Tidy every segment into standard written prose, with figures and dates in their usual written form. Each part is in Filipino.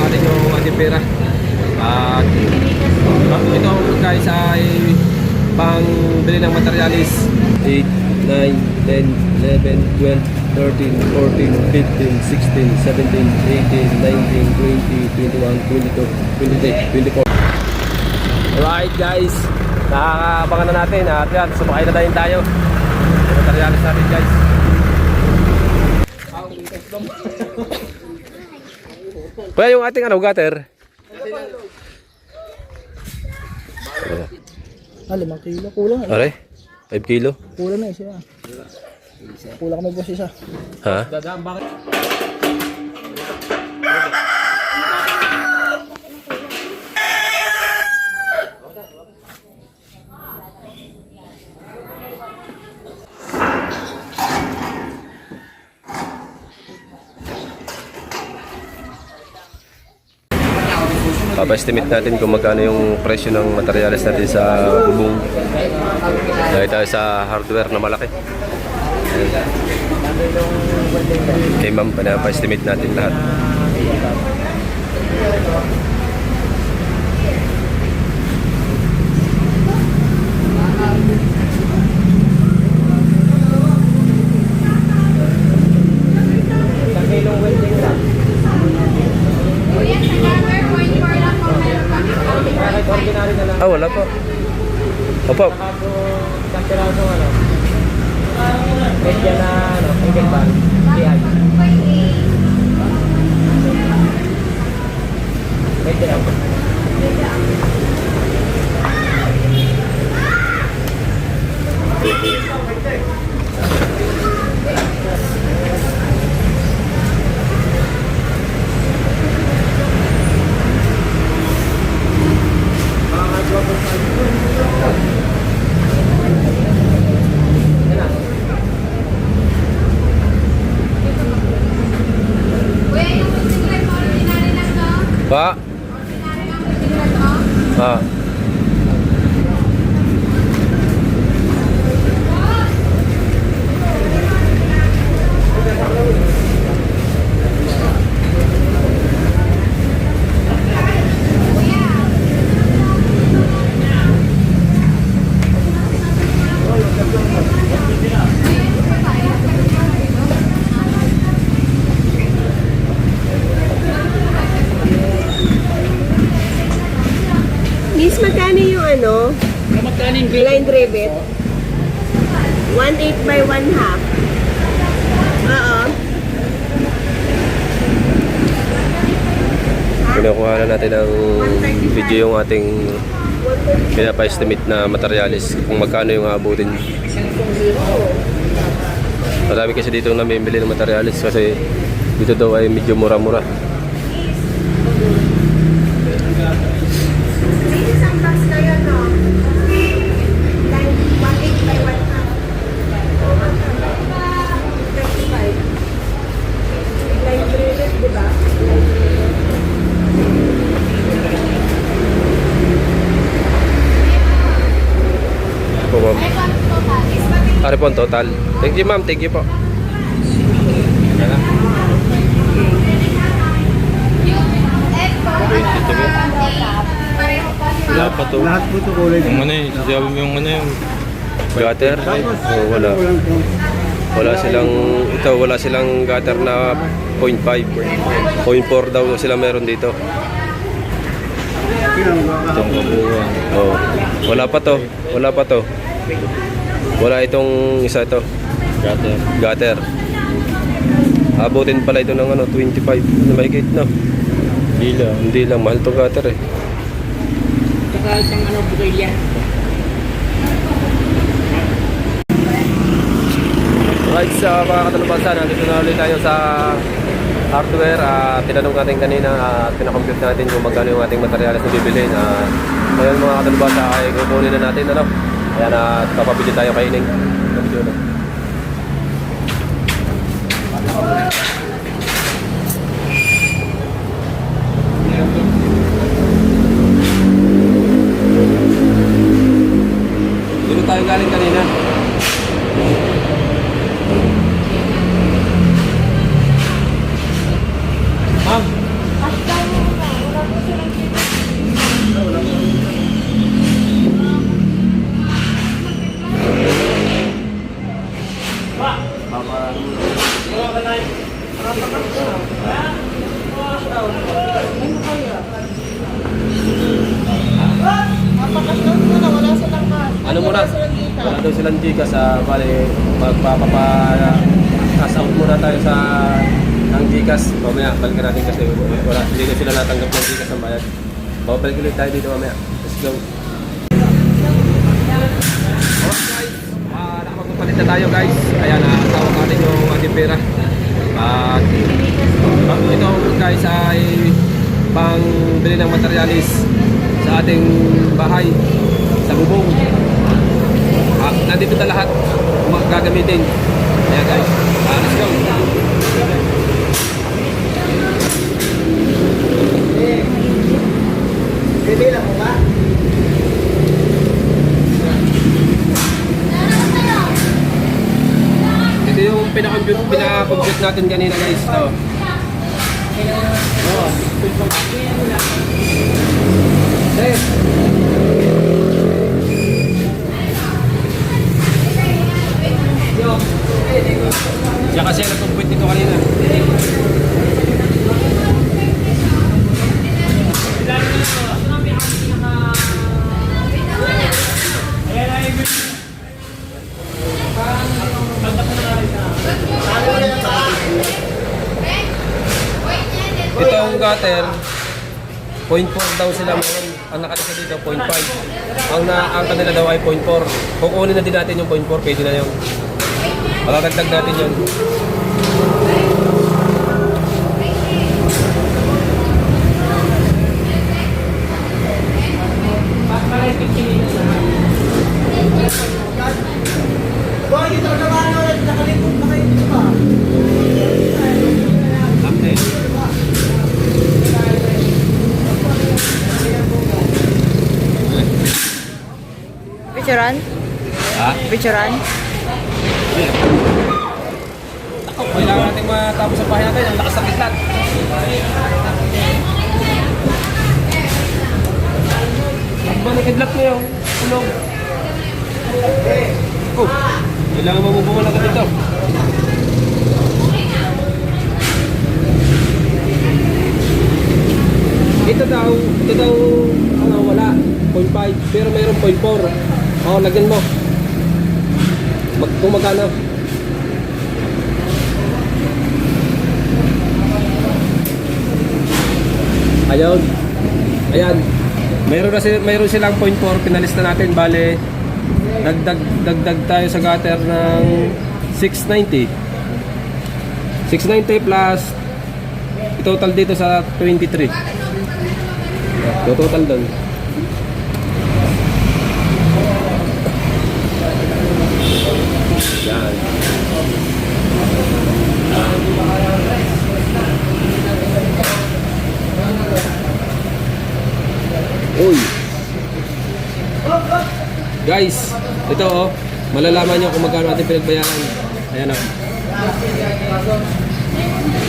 natin yung ating pera. At ito guys ay pang bili ng materialis. 8, 9, 10, 11, 12, 13, 14, 15, 16, 17, 18, 19, 20, 21, 22, 23, 24. Alright guys, nakakabangan na natin at yan, sumakay na tayo materialis natin guys. Kaya yung ating ano, gutter 5 kilo, kulang eh. Aray, 5 kilo. Kulang na isa. Kulang kami boss isa. Ha? Papa-estimate natin kung magkano yung presyo ng materials natin sa bubong. Dahil tayo sa hardware na malaki. Okay ma'am, pa-estimate natin lahat. Ah, wala po. Opo. Isang piraso ano. Medya na ano, single bar. Diyan. Medya na. Pa. Ah. Miss, magkano yung ano? Blind rivet? 1/8 by 1/2. Oo. Kinukuha na natin ng video yung ating pinapa-estimate na materialis kung magkano yung aabutin. Marami kasi dito namimili ng materialis kasi dito daw ay medyo mura-mura. Isang box na yun, no? 1/8 by 1/2. 35. Blind rivet, di ba? Po ma'am. Ari po ang total. Thank you ma'am, thank you po. Lahat pa to. Lahat po to kulay. Yung ano eh, sabi mo yung ano yung Gutter? Oh, wala. Wala silang gutter na 0.5. 0.4 daw sila meron dito. itong kabuuan. Oh. Wala pa to. Wala itong isa ito. Gutter. Abutin pala ito ng ano, 25 na mahigit na. Hindi lang, mahal to gutter eh. Saka isang ano, bugilya. Right, sa mga katalubasa, nandito na ulit tayo sa hardware. Tinanong natin kanina at pinakompute natin kung magkano yung ating materialis na bibilhin. Ngayon mga katalubasa ay kukunin na natin. Kaya papabili tayo kaining. Video na. Dito tayo galing kanina. Ma'am. silang Gcash, bali magpapapa-cash out muna tayo sa ng Gcash. Mamaya, balikan natin kasi hindi na sila natanggap ng Gcash ng bayad. Babalik ulit tayo dito mamaya. Let's go. Alright guys, nakapagpapalit na tayo guys. Ayan, tawag natin yung ating pera. At ito guys ay pang bili ng materialis sa ating bahay sa bubong. Nandito na lahat gagamitin. Ayan guys, let's go. Bibilang mo ba? Ito yung pinaka-compute natin kanina guys. Ito. Siya kasi nag-compute nito kanina. Ito ang gutter, 0.4 daw sila meron. Ang nakalisa dito, 0.5. Ang kanila daw ay 0.4. Kukunin na din natin yung 0.4, pwede na yun. Matatagdag natin yun. Boy, ito naman nakalipot na kayo dito ba? Update. Picturean? Ha? Picturean? Ako, kailangan natin matapos ang bahay natin. Ang lakas ng kitlat. Balik kidlat mo yung tulog. Oh, kailangan mabubungan agad dito. Ito daw, wala, 0.5, pero mayroong 0.4. Oo, lagyan mo. Kung magkano. Ayun. Ayan. Mayroon silang 0.4, pinalista natin, bale dagdag tayo sa gutter ng 690. 690 plus total dito sa 23. Total doon. Yan. Uy. Guys, ito oh, malalaman nyo kung magkano ating pinagbayaran. Ayan oh.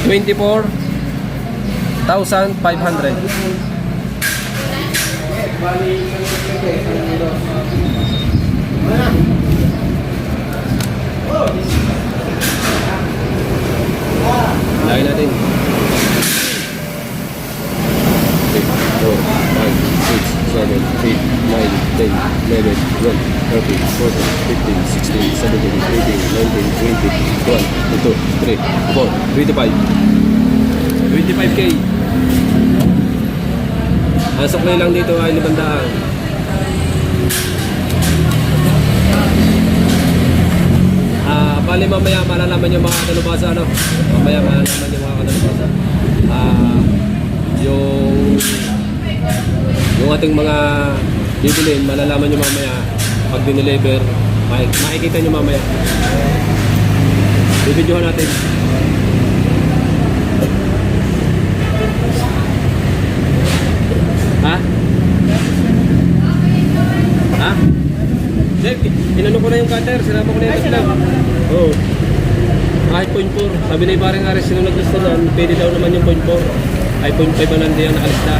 24,500. Lagay natin. 3, 4, 5, 6, 7, 8, 9, 10, 11, 12, 13, 14, 15, 16, 17, 18, 19, 20, 21, 22, 23, 24, 25. 25K. Ang supply lang dito ay 500. Bali mamaya malalaman yung mga kanubasa, ano? Mamaya malalaman yung mga kanubasa. Yung ating mga bibilin, malalaman nyo mamaya pag dineliver. Makikita nyo mamaya. Bibidyohan natin. Ha? Ha? Jeff, inano ko na yung cutter, sinama ko na yung tatlag. Oo. Kahit 0.4. Sabi na yung parang Ares, sino nag-gusto nun, pwede daw naman yung 0.4. Ay 0.5 ang nandiyan nakalista.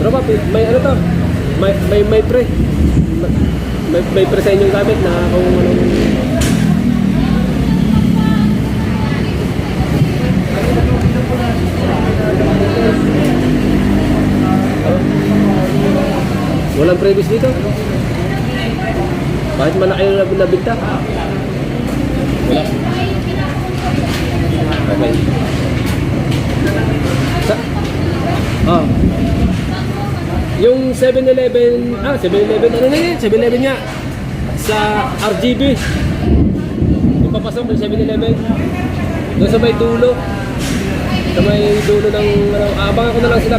Pero ba, may ano to? May pre. May pre sa inyong gamit na kung ano. Walang previous dito. Kahit malaki yung nabinta. Wala. Okay. Ah. Yung 7-Eleven, 7-Eleven, ano na yun? 7-Eleven niya. Sa RGB. Yung papasok ng 7-Eleven. Doon sa may dulo. Sa may dulo ng, abangan ko na lang sila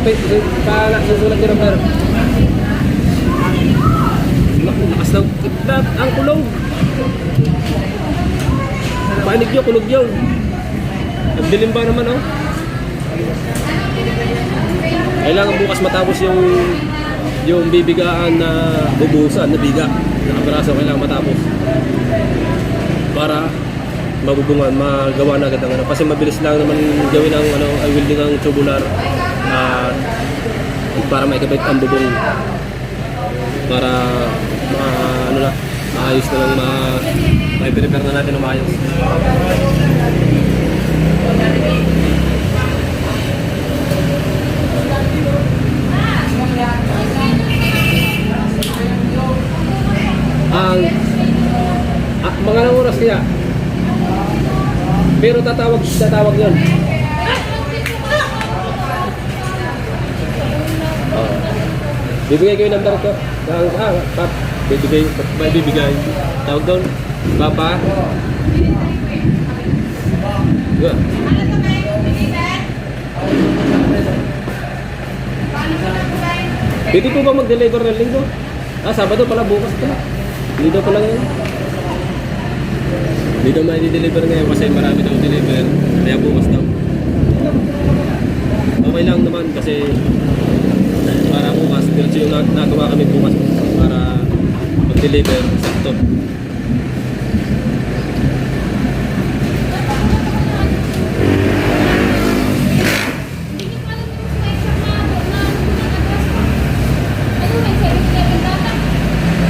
susulat ni Romero. Lakas ng kidlat, ang kulong. Panig nyo, kulog yun. Nagdilim ba naman, oh? Kailangan bukas matapos yung bibigaan na bubusan, na biga. Nakapiraso, kailangan matapos. Para mabubungan, magawa na agad ang ano. Kasi mabilis lang naman gawin ang welding ang tubular para maikabit ang bubong. Para maayos na lang ma-prepare na natin ng maayos. Mga ilang oras kaya? Pero tatawag yun. Bibigay ko yung number ko. Bibigay. Tawag doon. Papa. Good. Pwede po ba mag-deliver ng linggo? Sabado pala, bukas pala. Hindi daw pala ngayon. Hindi daw mai-deliver ngayon kasi marami daw deliver. Kaya bukas daw. Okay lang naman kasi para bukas. Diretso yung nagawa kami bukas para mag-deliver. Sakto.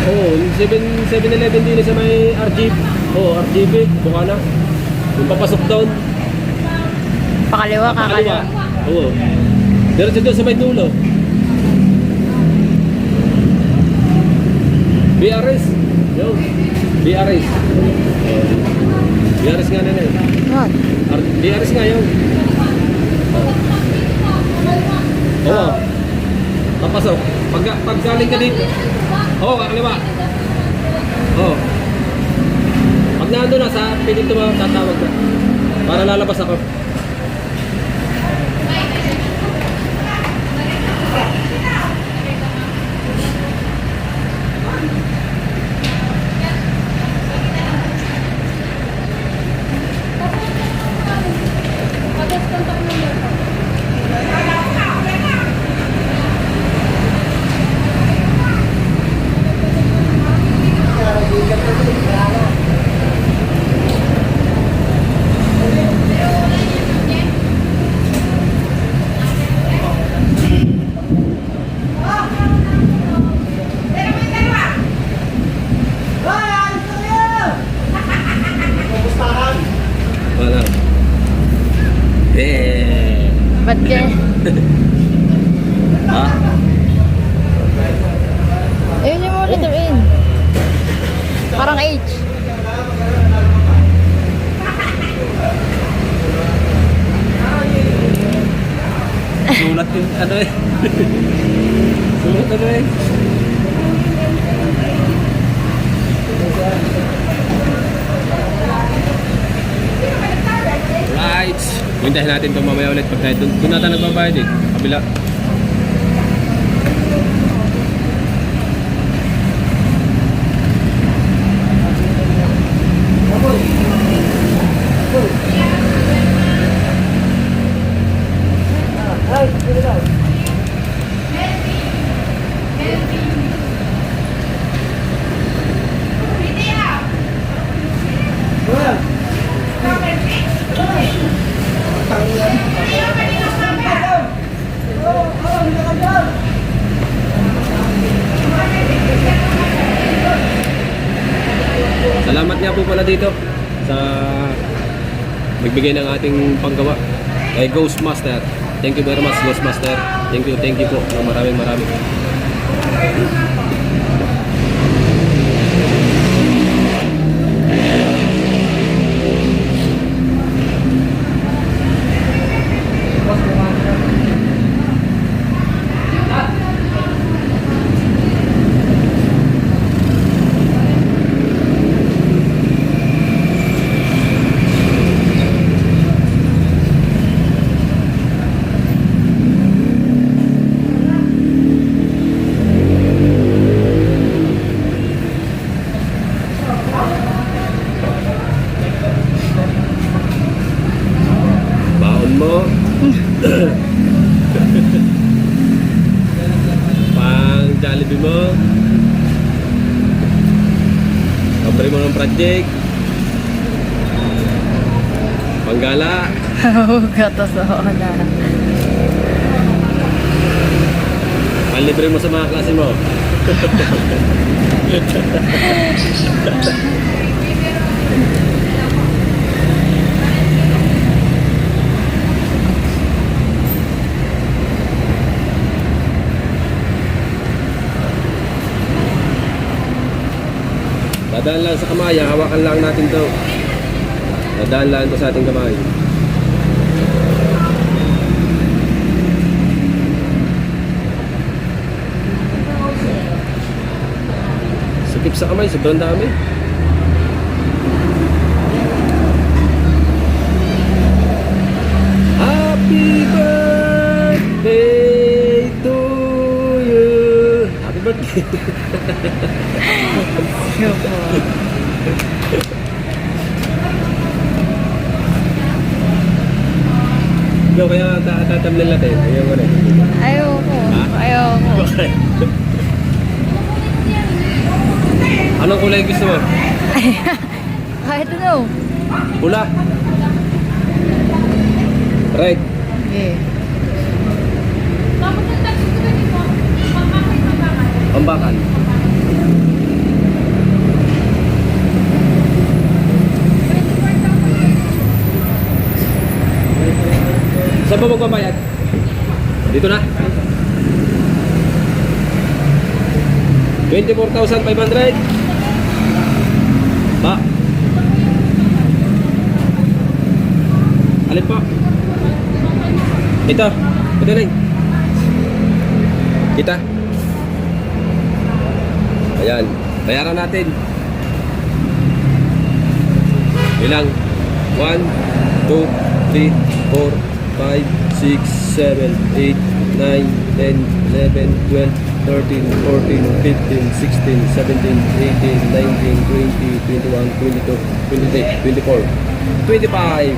Oo, 7-Eleven din sa may RGB. Oo, RGB, buka na. Yung papasok doon. Pakaliwa, kakaliwa. Oo. Diretso doon sa may dulo. BRS. Yo. BRS. BRS nga na yun. What? BRS nga yun. Oo. Papasok. Pag galing ka dito. Oo, kakaliwa. Oo. Pag nandun na sa pinito mo, tatawag ka. Para lalabas ako. Wala. Ba't yan? Ha? Ayun yung mga letter N. Parang H. Sulat yung ano eh. Sulat ano eh. Right. Hintayin natin ito mamaya ulit pag tayo doon natin nagbabayad eh. Kabila. Salamat nga po pala dito sa nagbigay ng ating panggawa kay Ghostmaster. Thank you very much, Ghostmaster. Thank you po ng maraming. Jollibee mo. Kabre mo ng project. Panggala. Katosoon na. Panlibre mo sa mga klase mo. Dadaan lang sa kamay, hawakan lang natin to. Dadaan lang to sa ating kamay. Sakip sa kamay, sobrang dami. Happy birthday to you. Happy birthday. Ikaw kaya tatamlin natin. Ayaw ko na. Ayoko. Ha? Ayoko. Okay. Anong kulay gusto mo? Kahit ano. Pula. Red. Okay. Pambakan. Saan ba magbabayad? Dito na. 24,500. Ba? Alin po? Ito. Ito lang. Kita. Ayan. Bayaran natin. Ilang? 1, 2, 3, 4, 5, 6, 7, 8, 9, 10, 11, 12, 13, 14, 15, 16, 17, 18, 19, 20, 21, 22, 23, 24, 25.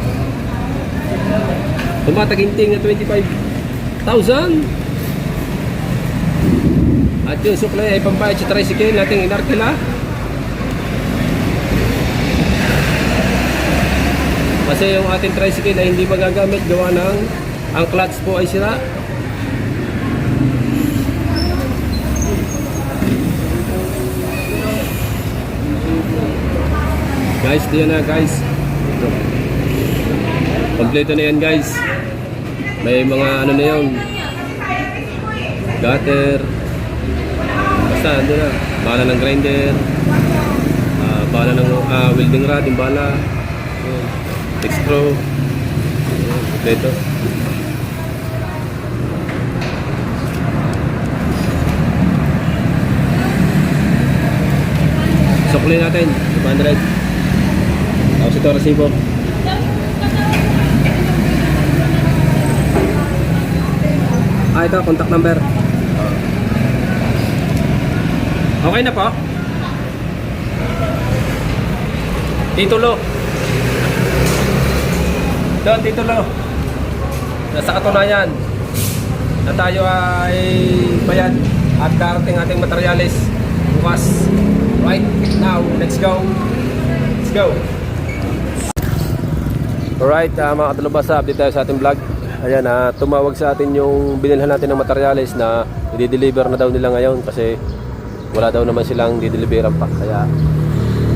Tumataginting na 25,000. At yung suklay ay pambayad sa tricycle nating inarkila. Kasi yung ating tricycle ay hindi magagamit gawa ng ang clutch po ay sira. Guys, diyan na guys. Ito. Kompleto na yan guys. May mga ano na yun. Gutter. Basta ando na. Bala ng grinder. Bala ng welding rod. Yung bala. X-Pro. Kompleto. Sukli natin. 500. Tapos ito resibo. Ito contact number. Okay na po. Titulo. Doon titulo. Nasa katunayan na tayo ay bayad at darating ating materyales bukas. Right now, let's go. Let's go. Alright, mga katalubasa, update tayo sa ating vlog. Ayan, tumawag sa atin yung binilhan natin ng materials na i-deliver na daw nila ngayon kasi wala daw naman silang di-deliveran pa. Kaya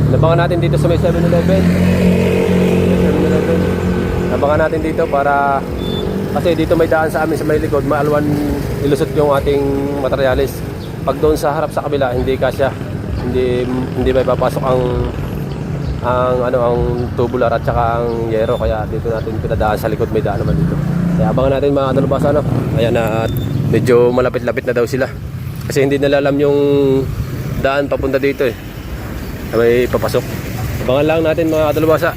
nabangan natin dito sa may 7-Eleven. Nabangan natin dito para kasi dito may daan sa amin sa may likod, maalwan ilusot yung ating materials. Pag doon sa harap sa kabila, hindi kasya. Hindi may papasok ang tubular at saka ang yero, kaya dito natin pinadaan sa likod, may daan naman dito. Kaya abangan natin mga katalubasa, no? Ayan na, medyo malapit-lapit na daw sila kasi hindi nila alam yung daan papunta dito eh, may papasok. Abangan lang natin mga katalubasa.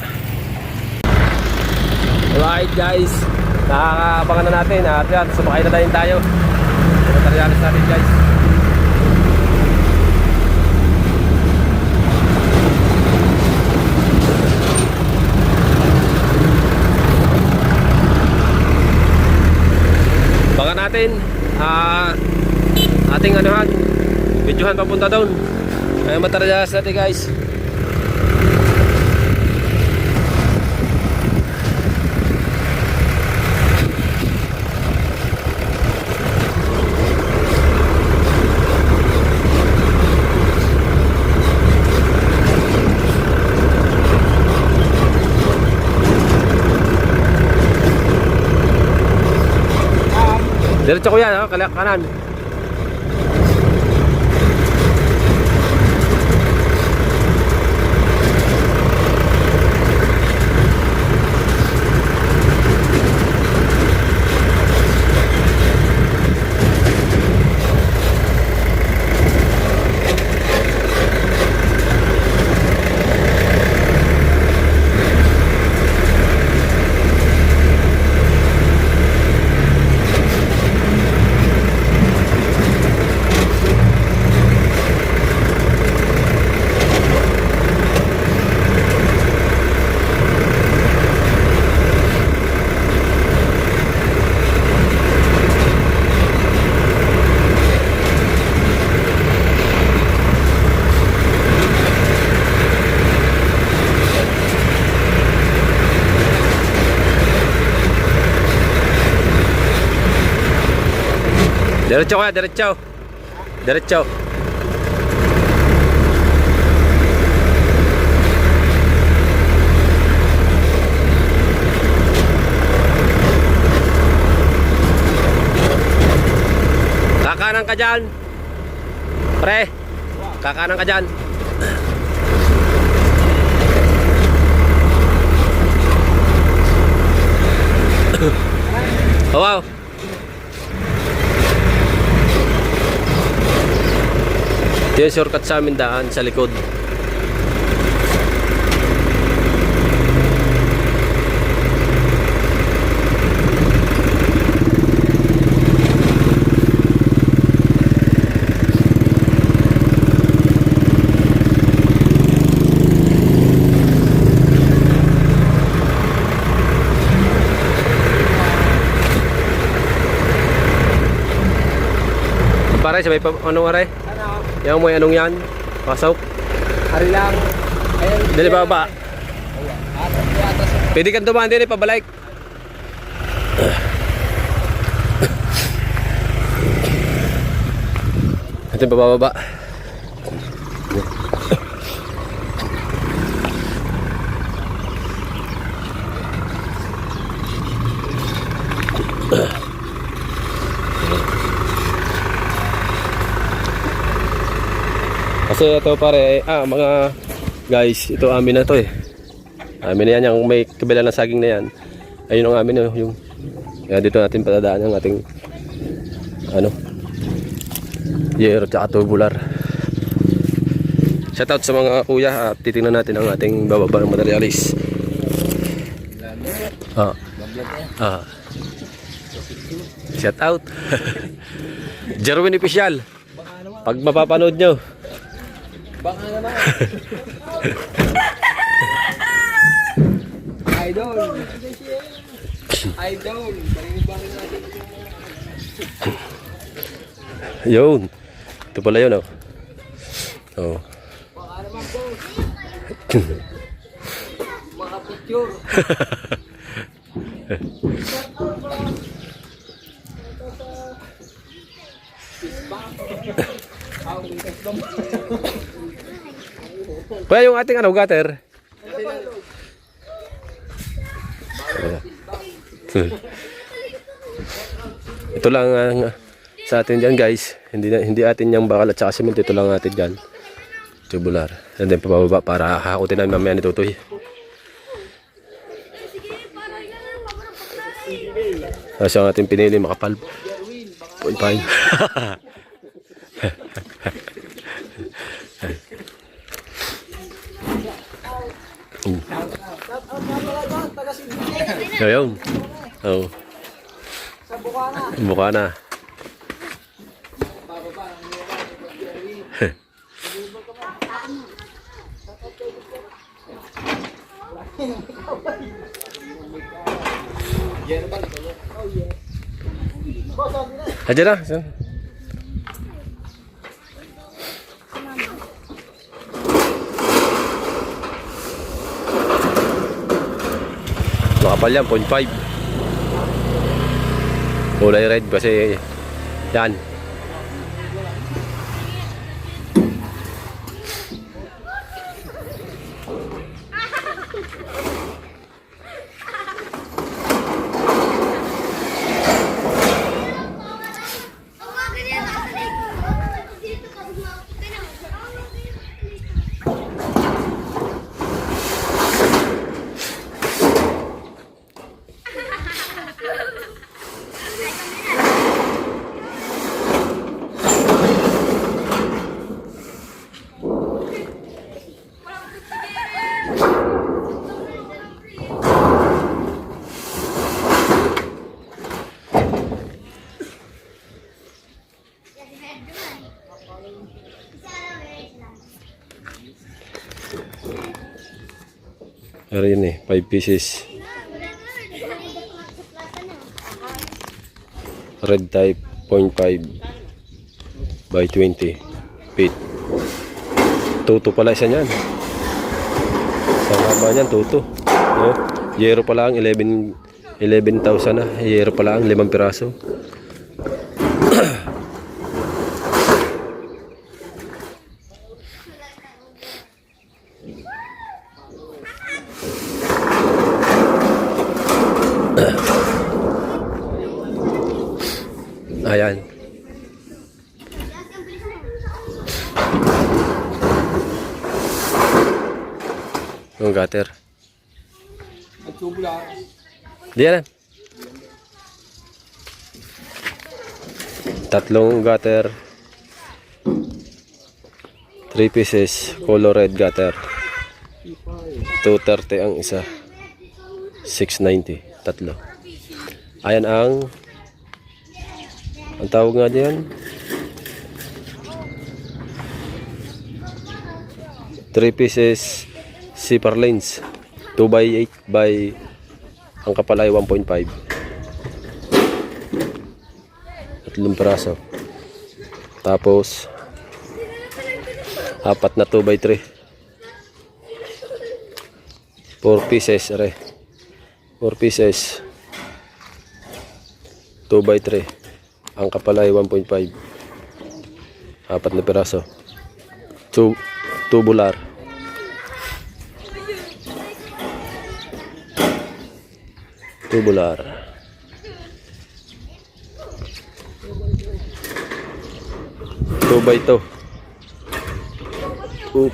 Alright guys, nakakabangan na natin at sumakay na tayo sa materials natin guys. Natin ating anuhan Videohan papunta doon. Ay materials natin guys. Diretso ko yan, kanan. Diretso kaya, diretso. Diretso. Kakanan ka dyan. Pre, kakanan ka dyan. Oh, wow. Ito yung shortcut sa amin daan sa likod. Pare, sabay pa anong aray? Yang mo anong yan? Pasok. Hari lang. Ayun. Dali baba. Pwede kang dumaan din pabalik. Ito pababa. Kasi ito pare, mga guys, ito amin na to eh. Amin na yan, yung may kabila ng saging na yan. Ayun ang amin yung kaya dito natin patadaan ang ating yero tsaka tubular. Shout out sa mga kuya at titingnan natin ang ating bababa ng materialis. Shout out. Jerwin Official. Pag mapapanood nyo. Baka naman. Idol. Idol. Balik natin. Yun. Ito pala yun oh. Oh. Baka naman po. Mga picture. Kaya yung ating gutter. Ito lang sa atin dyan guys. Hindi atin yung bakal at saka cement. Ito lang atin dyan. Tubular. And then pababa para hakutin namin mamaya ni Tutoy. Kasi ang ating pinili makapal. 0.5. Ayun. Oh. Bukana. Aja dah. Makapal yan, 0.5. Kulay red kasi yan. Pero yun 5 pieces. Red type 0.5 by 20 feet. Tuto pala isa niyan. Sa haba niyan, tuto. No? Yero pa lang 11,000 na. Yero pa lang 5 piraso. Ayan. Yung gutter. Diyan. Tatlong gutter. 3 pieces color red gutter. 230 ang isa. 690 tatlo. Ayan ang tawag nga diyan. 3 pieces zipper lens 2x8 by ang kapal ay 1.5. Tatlong piraso. Tapos 4 na 2x3. 4 pieces are. 4 pieces 2x3. Ang kapal ay 1.5. 4 na piraso. Tubular. Tubular. 2x2. 2,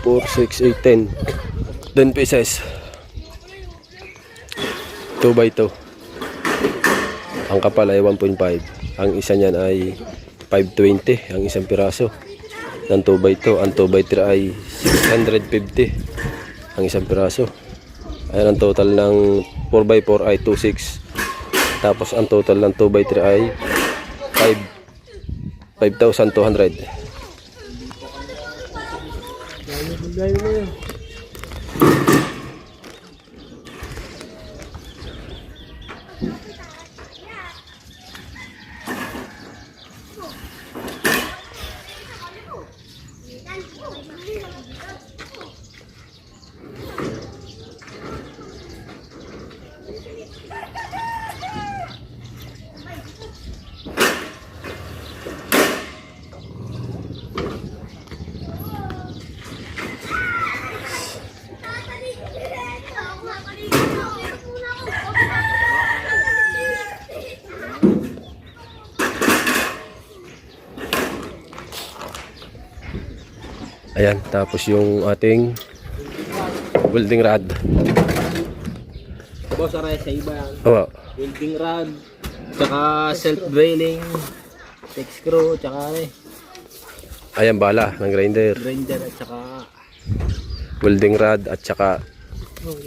4, 6, 8, 10. 10 pieces. 2x2. Ang kapal ay 1.5. Ang isa niyan ay 520 ang isang piraso ng 2x2. Ang 2x3 ay 650 ang isang piraso. Ayan ang total ng 4x4 ay 26. Tapos ang total ng 2x3 ay 5,200. Ayan, tapos yung ating welding rod. Boss, aray sa iba yan. Oo. Welding rod, tsaka self-drilling, tech screw, tsaka Ayan, bala ng grinder. grinder, at tsaka Welding rod at saka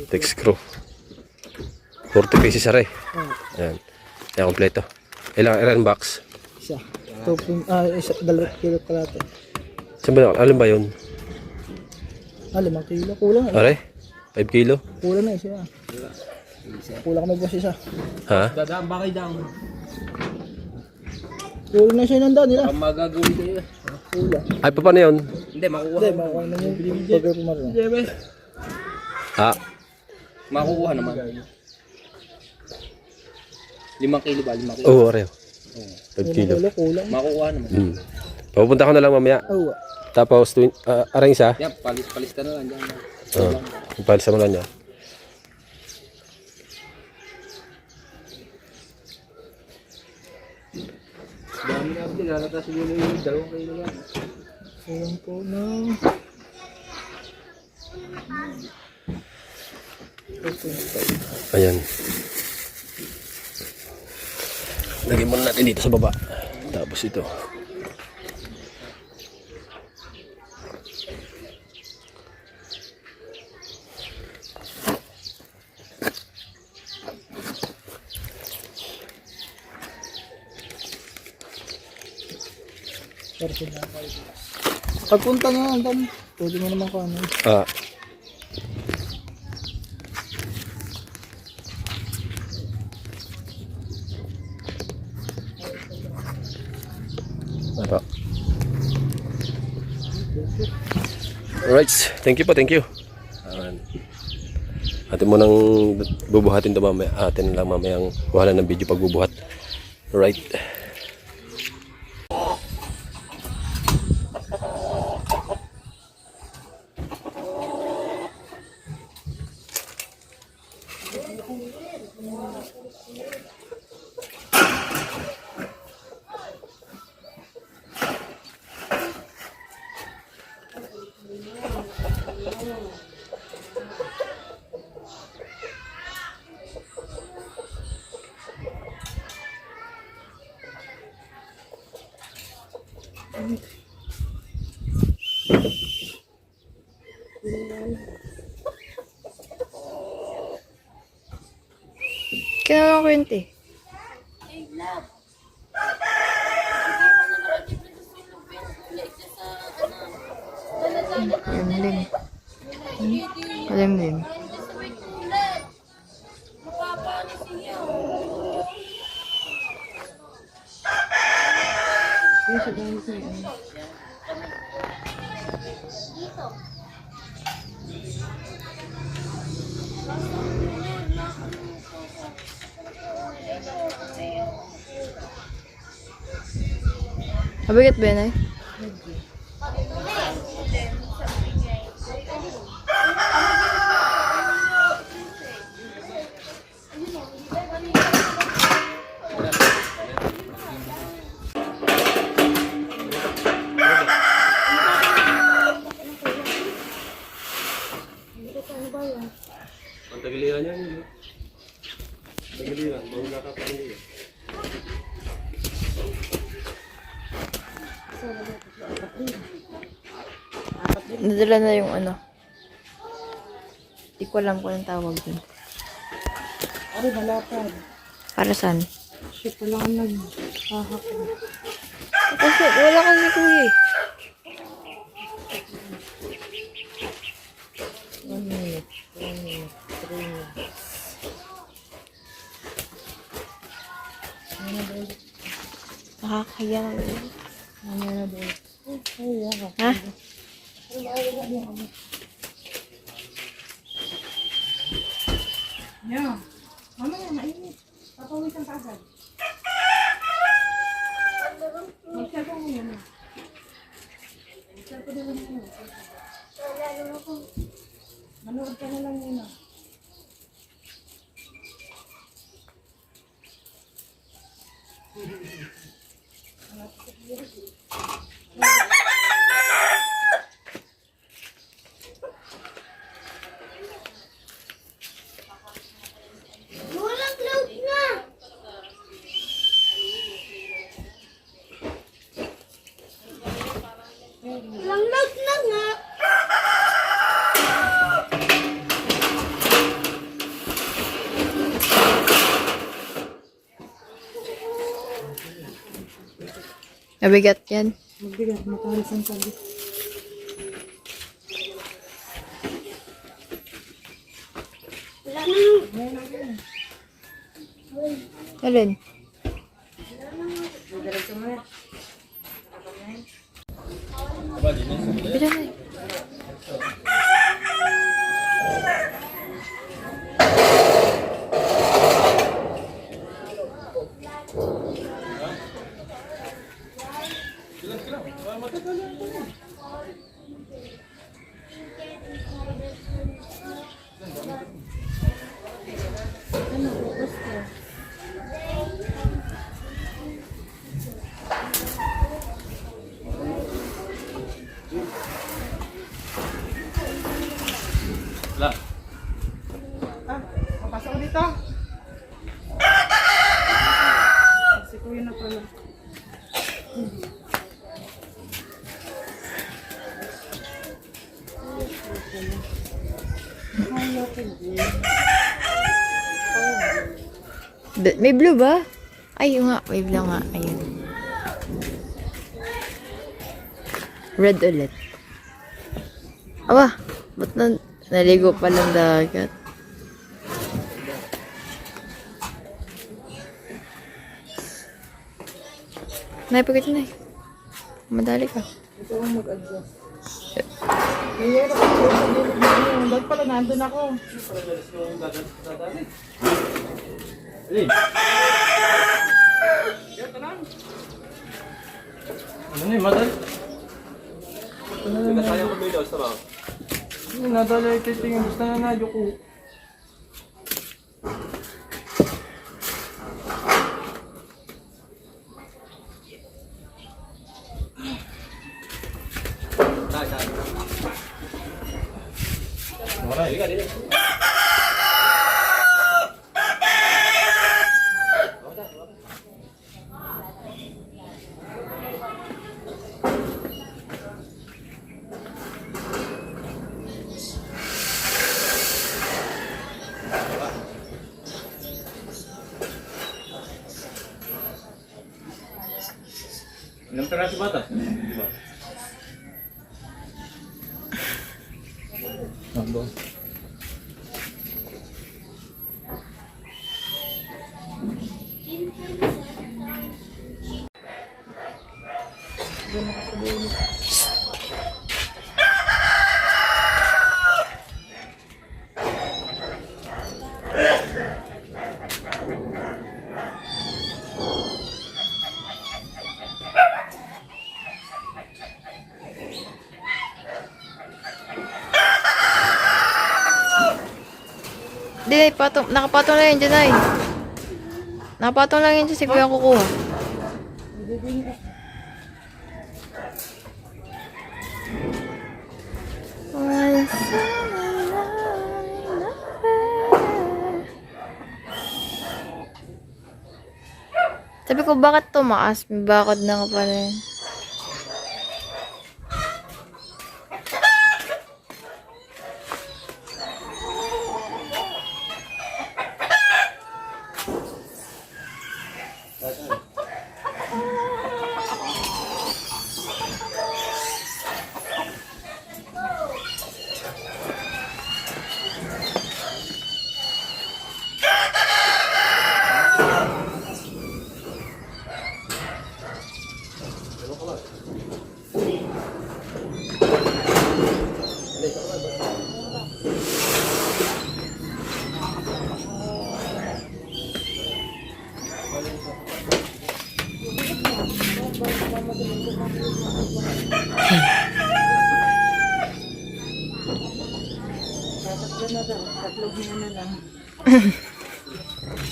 tech screw. 40 pieces are. Ayan. Ayan, kompleto. Ilang box? Isa. 2 kilo kalate. Saan ba? Alin ba yun? 5 kilo. Kulang eh. Are? 5 kilo? Kulang na isa. Kulang kami boss isa. Ha? dadaan ba kayo down? Kulang na siya ng daan nila. Ang magagawin kayo. Kulang. Ay, paano yun? Hindi, makukuha. Hindi, makukuha na yung burger pumarang. Ha? Makukuha naman. 5 kilo ba? 5 kilo? Oo, Areo. 5 kilo. Kulang. Makukuha naman. Papupunta ko na lang mamaya. Oo. Tapos, arang isa. Yan, palista na lang dyan. Ipalisa mo lang niya. Dami na ako lalata siguro yung 2 kilo lang. Kulang po na. Ayan. Lagyan muna natin dito sa baba. Tapos ito. Pagpunta nga, Dan, pwede mo naman kung ano. Ah. Apa. Alright, thank you po, thank you. Atin mo nang bubuhatin ito mamaya. Atin lang mamayang kuhanan ng video pagbubuhat. Alright. Kinalang ko yun, te. Malimlim. Malimlim. Mabigat ba yun ay? Ang tagiliran niya. Tagiliran, mga kakapagiliran. Nadala na yung ano. Hindi ko alam kung anong tawag dun. Ari, malapad. Para saan? Shit, wala kang naghahak. Kasi wala kasi kuya eh. 1 minute, 2 minutes, 3 minutes. Nakakaya na yun. Mamaya na doon. Ay, yan. Ha? Yeah. Mamaya, mainit. Papawisan ka agad. Magsasaw mo yun. Magsasaw din mo yun. Manood ka na lang yun. Mabigat yan. Magbigat, matalis ang sabi. Alin? Bila na eh. Wala. Papasok ko dito. Si Kuya na pala. May blue ba? Ay, yung nga. May blue nga. Ayun. Red ulit. Aba, ba't naligo pa lang dagat? Naipagod yun eh. Madali ka. Ito ang mag-adjust. Kaya ako sa gilid na yun. Ba't pala nandun ako? Alin? Ano na yung madal? Hindi ka sayang kumilos, tama? Hindi, nadala yung titingin. Basta na nadyo ko. Ilang peraso bata? Diba? Hindi, nakapatong lang yun dyan ay. Nakapatong lang yun dyan si Kuya ang kukuha. Sabi ko, bakit tumaas? May bakod na ka pala yun.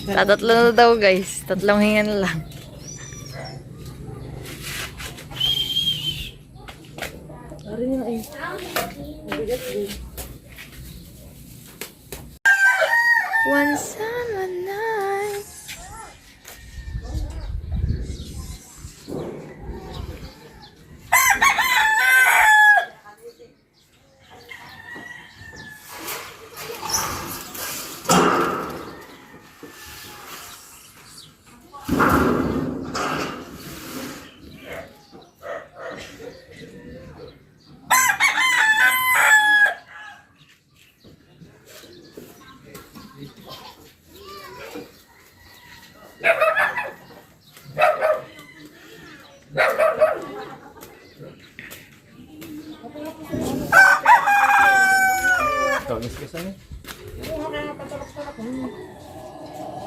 Tatatlo na daw guys. 3 hinga na lang. One summer night.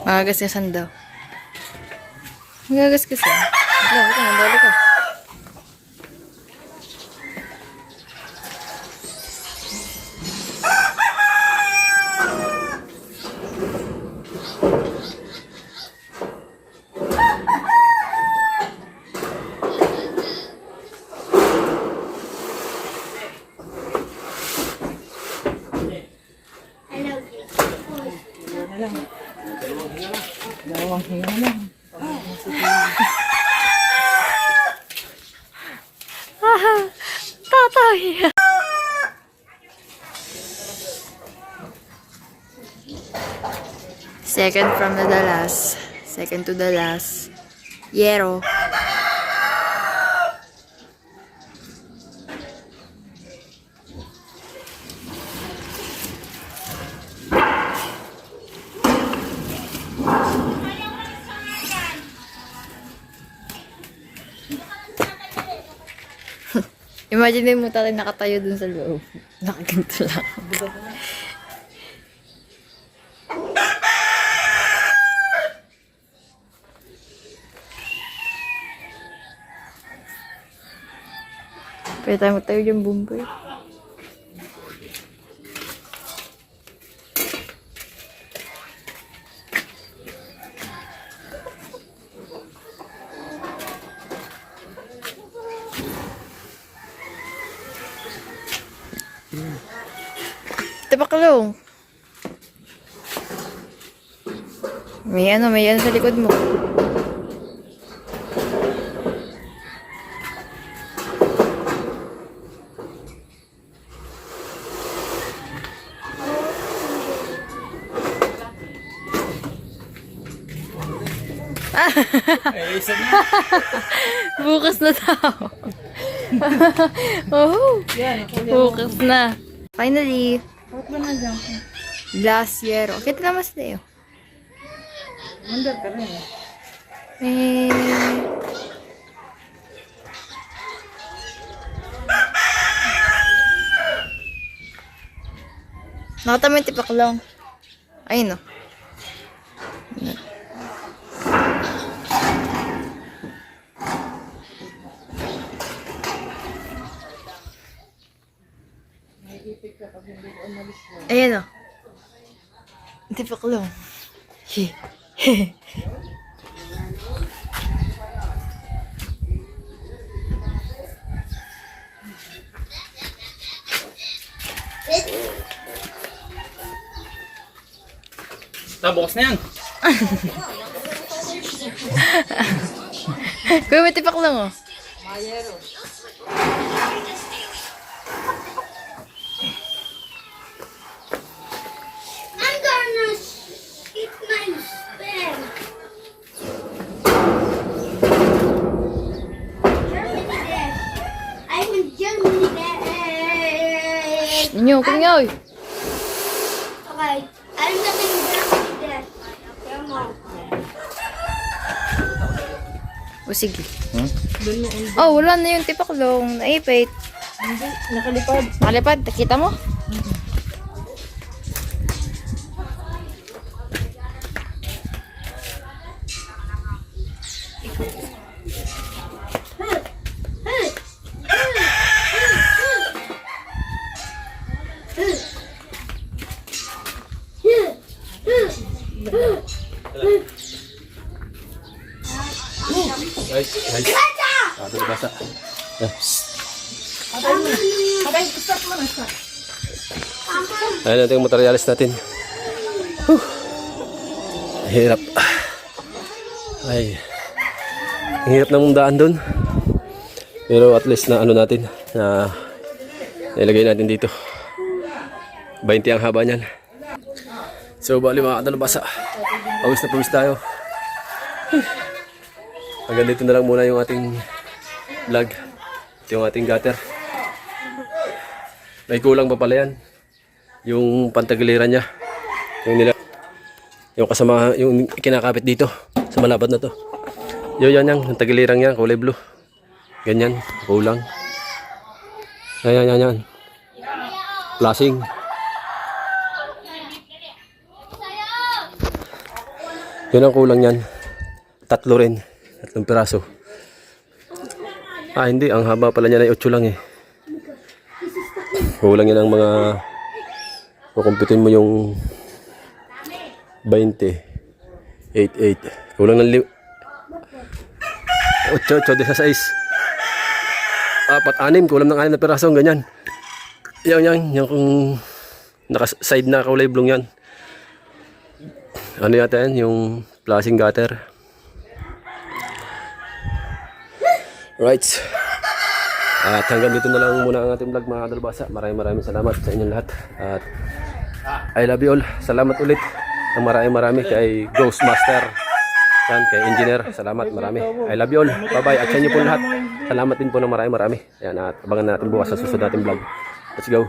Magagasgasan daw. Magagasgasan. Wala, wala, mandali ka. Second from the last. Second to the last. Yero. Imagine mo tayo nakatayo dun sa loob. Nakaganto lang. Pwede tayo magtayo dyan, Boomboy. Tipaklong. May ano sa likod mo. Bukas na daw. Oh, bukas na. Finally. Last year. Kita naman sila yun. Under ka rin. Nakatama yung tipaklong. Ayun o. Ayan o. Tipaklong. Bukas na yan. Kuya, may tipaklong o. I'm gonna eat my spam. Germany there. I'm in Germany there. Ninyo, kunyoy. Okay, I'm not in Germany there. Come on. O sige. Oh, wala na yung tipaklong. Naipit. Hindi, nakalipad. Nakalipad, nakita mo? Guys. Ito na basa. Okay, start mo na, start. Ayan natin yung materialis natin. Hirap. Ay. Ang hirap ng daan doon. Pero at least na ano natin. Na nilagay natin dito. 20 ang haba niyan. So bali mga kadalabasa. Pawis na pawis tayo. Hanggang dito na lang muna yung ating vlog. Ito yung ating gutter. May kulang pa pala yan. Yung pantagiliran niya. Yung kasama, yung kinakapit dito sa malapad na to. Yan yung tagilirang yan, kulay blue. Ganyan, kulang. Yan. Flashing. Yun ang kulang yan. Tatlo rin. 3 piraso. Hindi. Ang haba pala niya ay 8 lang eh. Kulang yan ang mga... Kukumpitin mo yung 20. 8. Kulang ng 8, 16. 4, 6. Kulang ng 6 na piraso. Ganyan. Yan. Yung kung naka-side na kulay blue yan. Ano yata yan? Yung flashing gutter. Right. At hanggang dito na lang muna ang ating vlog mga kadalbasa. Maraming salamat sa inyong lahat. At I love you all. Salamat ulit ang marami kay Ghostmaster. Yan, kay Engineer. Salamat marami. I love you all. Bye-bye. At sa inyo po lahat. Salamat din po ng marami. Yan, at abangan natin bukas sa susunod nating vlog. Let's go.